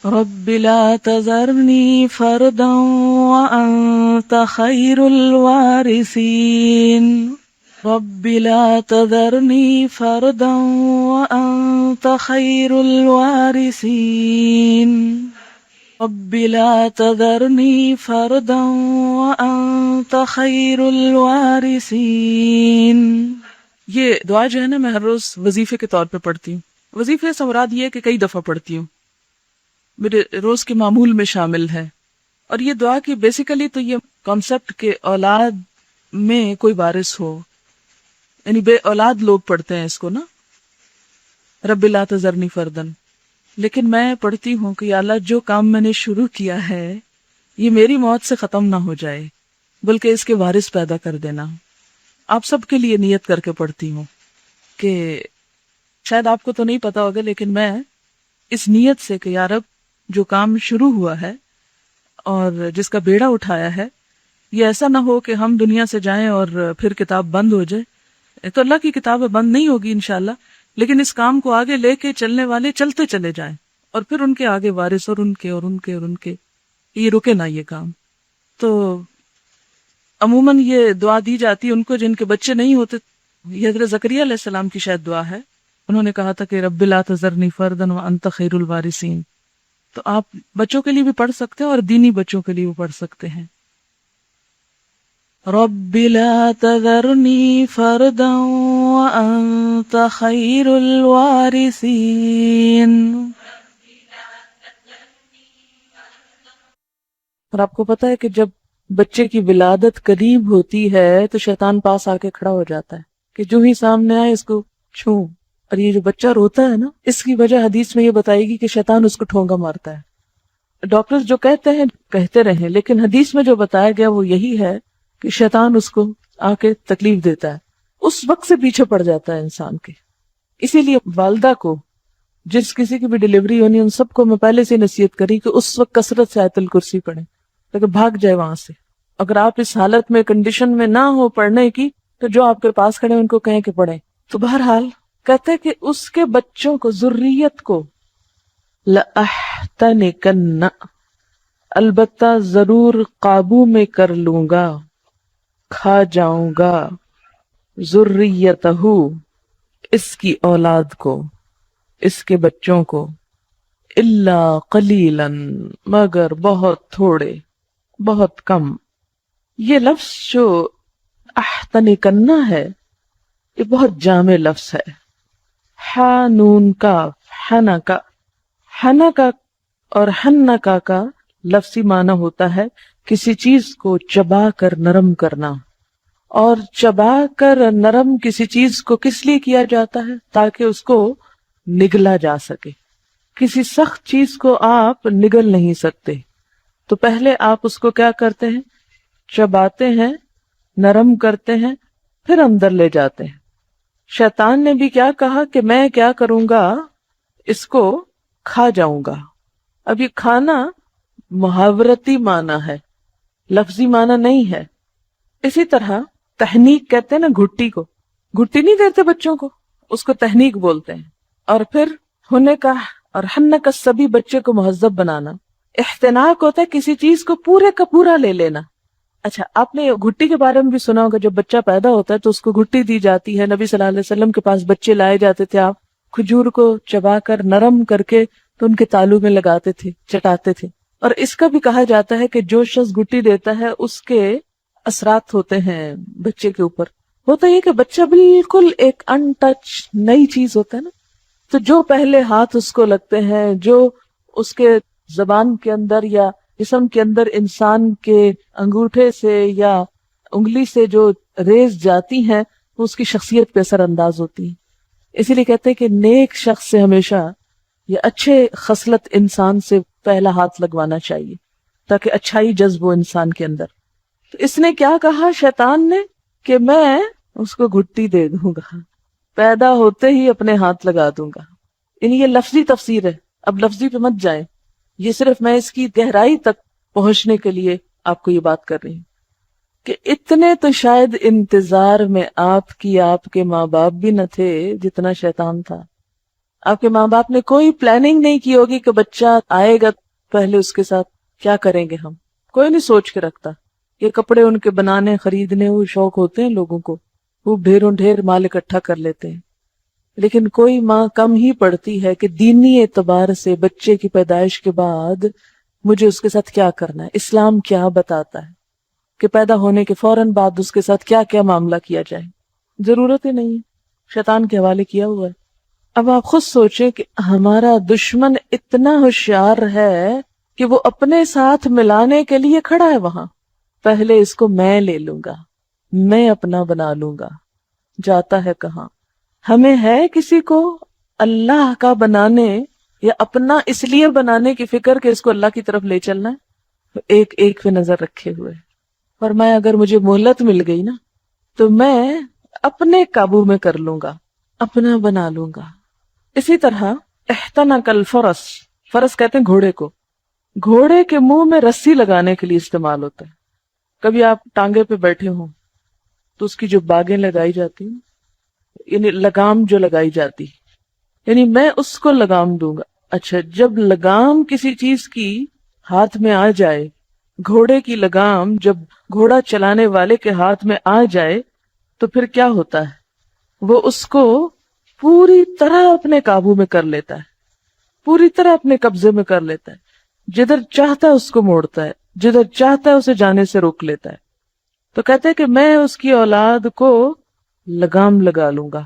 رب لا تذرنی فردا وانت خیر الوارثین. رب لا تذرنی فردا وانت خیر الوارثین. رب لا تذرنی فردا وانت خیر الوارثین. یہ دعا جو ہے نا میں ہر روز وظیفے کے طور پہ پڑھتی ہوں. وظیفے سے مراد یہ ہے کہ کئی دفعہ پڑھتی ہوں، میرے روز کے معمول میں شامل ہے. اور یہ دعا کی بیسیکلی تو یہ کانسیپٹ کہ اولاد میں کوئی وارث ہو، یعنی بے اولاد لوگ پڑھتے ہیں اس کو نا، رب لا تذرنی فردن. لیکن میں پڑھتی ہوں کہ یا اللہ جو کام میں نے شروع کیا ہے یہ میری موت سے ختم نہ ہو جائے بلکہ اس کے وارث پیدا کر دینا. آپ سب کے لیے نیت کر کے پڑھتی ہوں کہ شاید آپ کو تو نہیں پتا ہوگا لیکن میں اس نیت سے کہ یا رب جو کام شروع ہوا ہے اور جس کا بیڑا اٹھایا ہے یہ ایسا نہ ہو کہ ہم دنیا سے جائیں اور پھر کتاب بند ہو جائے. تو اللہ کی کتاب بند نہیں ہوگی انشاءاللہ، لیکن اس کام کو آگے لے کے چلنے والے چلتے چلے جائیں اور پھر ان کے آگے وارث اور ان کے اور ان کے اور ان کے، یہ رکے نہ یہ کام. تو عموماً یہ دعا دی جاتی ہے ان کو جن کے بچے نہیں ہوتے. یہ حضرت زکریا علیہ السلام کی شاید دعا ہے. انہوں نے کہا تھا کہ رب لا تذرنی فردا وانت خیر الوارثین. تو آپ بچوں کے لیے بھی پڑھ سکتے ہیں اور دینی بچوں کے لیے بھی پڑھ سکتے ہیں. رب لا تذرنی فردا وانت خیر الوارثین. اور آپ کو پتا ہے کہ جب بچے کی ولادت قریب ہوتی ہے تو شیطان پاس آ کے کھڑا ہو جاتا ہے کہ جو ہی سامنے آئے اس کو چھوں. اور یہ جو بچہ روتا ہے نا اس کی وجہ حدیث میں یہ بتائے گی کہ شیطان اس کو ٹھونگا مارتا ہے. ڈاکٹرز جو کہتے ہیں کہتے رہیں، لیکن حدیث میں جو بتایا گیا وہ یہی ہے کہ شیطان اس کو آ کے تکلیف دیتا ہے، اس وقت سے پیچھے پڑ جاتا ہے انسان کے. اسی لیے والدہ کو جس کسی کی بھی ڈیلیوری ہونی ان سب کو میں پہلے سے نصیحت کری کہ اس وقت کثرت سے آیت الکرسی پڑھیں تاکہ بھاگ جائے وہاں سے. اگر آپ اس حالت میں کنڈیشن میں نہ ہو پڑھنے کی تو جو آپ کے پاس کھڑے ان کو کہیں کہ پڑھیں. تو بہرحال کہتے کہ اس کے بچوں کو، ذریت کو، لَأَحْتَنِكَنَّ، البتہ ضرور قابو میں کر لوں گا، کھا جاؤں گا، ذریتہ، اس کی اولاد کو، اس کے بچوں کو، الا قلیلا، مگر بہت تھوڑے، بہت کم. یہ لفظ جو احتنکنا ہے یہ بہت جامع لفظ ہے. ہا نون کاف، حنکا، حنکا اور حنکا کا لفظی معنی ہوتا ہے کسی چیز کو چبا کر نرم کرنا. اور چبا کر نرم کسی چیز کو کس لیے کیا جاتا ہے؟ تاکہ اس کو نگلا جا سکے. کسی سخت چیز کو آپ نگل نہیں سکتے تو پہلے آپ اس کو کیا کرتے ہیں؟ چباتے ہیں، نرم کرتے ہیں، پھر اندر لے جاتے ہیں. شیطان نے بھی کیا کہا کہ میں کیا کروں گا، اس کو کھا جاؤں گا. اب یہ کھانا محاورتی معنی ہے، لفظی معنی نہیں ہے. اسی طرح تحنیک کہتے ہیں نا گھٹی کو، گھٹی نہیں دیتے بچوں کو، اس کو تحنیک بولتے ہیں. اور پھر ہونے کا اور ہن کا سبھی بچے کو مہذب بنانا. احتناق ہوتا ہے کسی چیز کو پورے کا پورا لے لینا. اچھا آپ نے گھٹی کے بارے میں بھی سنا ہوگا، جب بچہ پیدا ہوتا ہے تو اس کو گھٹی دی جاتی ہے. نبی صلی اللہ علیہ وسلم کے پاس بچے لائے جاتے تھے، آپ کھجور کو چبا کر نرم کر کے تو ان کے تالو میں لگاتے تھے، چٹاتے تھے. اور اس کا بھی کہا جاتا ہے کہ جو شخص گھٹی دیتا ہے اس کے اثرات ہوتے ہیں بچے کے اوپر. ہوتا یہ کہ بچہ بالکل ایک ان ٹچ نئی چیز ہوتا ہے نا، تو جو پہلے ہاتھ اس کو لگتے ہیں، جو اس کے زبان کے اندر یا جسم کے اندر انسان کے انگوٹھے سے یا انگلی سے جو ریز جاتی ہیں وہ اس کی شخصیت پہ اثر انداز ہوتی ہیں. اسی لیے کہتے ہیں کہ نیک شخص سے ہمیشہ یا اچھے خصلت انسان سے پہلا ہاتھ لگوانا چاہیے تاکہ اچھائی جذب ہو انسان کے اندر. تو اس نے کیا کہا شیطان نے کہ میں اس کو گھٹی دے دوں گا، پیدا ہوتے ہی اپنے ہاتھ لگا دوں گا. یعنی یہ لفظی تفسیر ہے، اب لفظی پہ مت جائیں، یہ صرف میں اس کی گہرائی تک پہنچنے کے لیے آپ کو یہ بات کر رہی ہوں کہ اتنے تو شاید انتظار میں آپ کے ماں باپ بھی نہ تھے جتنا شیطان تھا. آپ کے ماں باپ نے کوئی پلاننگ نہیں کی ہوگی کہ بچہ آئے گا پہلے اس کے ساتھ کیا کریں گے ہم، کوئی نہیں سوچ کے رکھتا. یہ کپڑے ان کے بنانے خریدنے وہ شوق ہوتے ہیں لوگوں کو، وہ ڈھیروں ڈھیر مال اکٹھا کر لیتے ہیں. لیکن کوئی ماں کم ہی پڑتی ہے کہ دینی اعتبار سے بچے کی پیدائش کے بعد مجھے اس کے ساتھ کیا کرنا ہے، اسلام کیا بتاتا ہے کہ پیدا ہونے کے فوراً بعد اس کے ساتھ کیا کیا معاملہ کیا جائے. ضرورت ہی نہیں ہے، شیطان کے حوالے کیا ہوا ہے. اب آپ خود سوچیں کہ ہمارا دشمن اتنا ہوشیار ہے کہ وہ اپنے ساتھ ملانے کے لیے کھڑا ہے وہاں. پہلے اس کو میں لے لوں گا، میں اپنا بنا لوں گا. جاتا ہے کہاں؟ ہمیں ہے کسی کو اللہ کا بنانے یا اپنا اس لیے بنانے کی فکر کہ اس کو اللہ کی طرف لے چلنا ہے؟ تو ایک ایک پہ نظر رکھے ہوئے. اور میں اگر مجھے مہلت مل گئی نا تو میں اپنے قابو میں کر لوں گا، اپنا بنا لوں گا. اسی طرح احتنک الفرس، فرس کہتے ہیں گھوڑے کو، گھوڑے کے منہ میں رسی لگانے کے لیے استعمال ہوتا ہے. کبھی آپ ٹانگے پہ بیٹھے ہوں تو اس کی جو باگیں لگائی جاتی ہیں، یعنی لگام جو لگائی جاتی، یعنی میں اس کو لگام دوں گا. اچھا، جب لگام کسی چیز کی ہاتھ میں آ جائے، گھوڑے کی لگام جب گھوڑا چلانے والے کے ہاتھ میں آ جائے تو پھر کیا ہوتا ہے؟ وہ اس کو پوری طرح اپنے قابو میں کر لیتا ہے، پوری طرح اپنے قبضے میں کر لیتا ہے. جدھر چاہتا ہے اس کو موڑتا ہے، جدھر چاہتا ہے اسے جانے سے روک لیتا ہے. تو کہتے ہیں کہ میں اس کی اولاد کو لگام لگا لوں گا.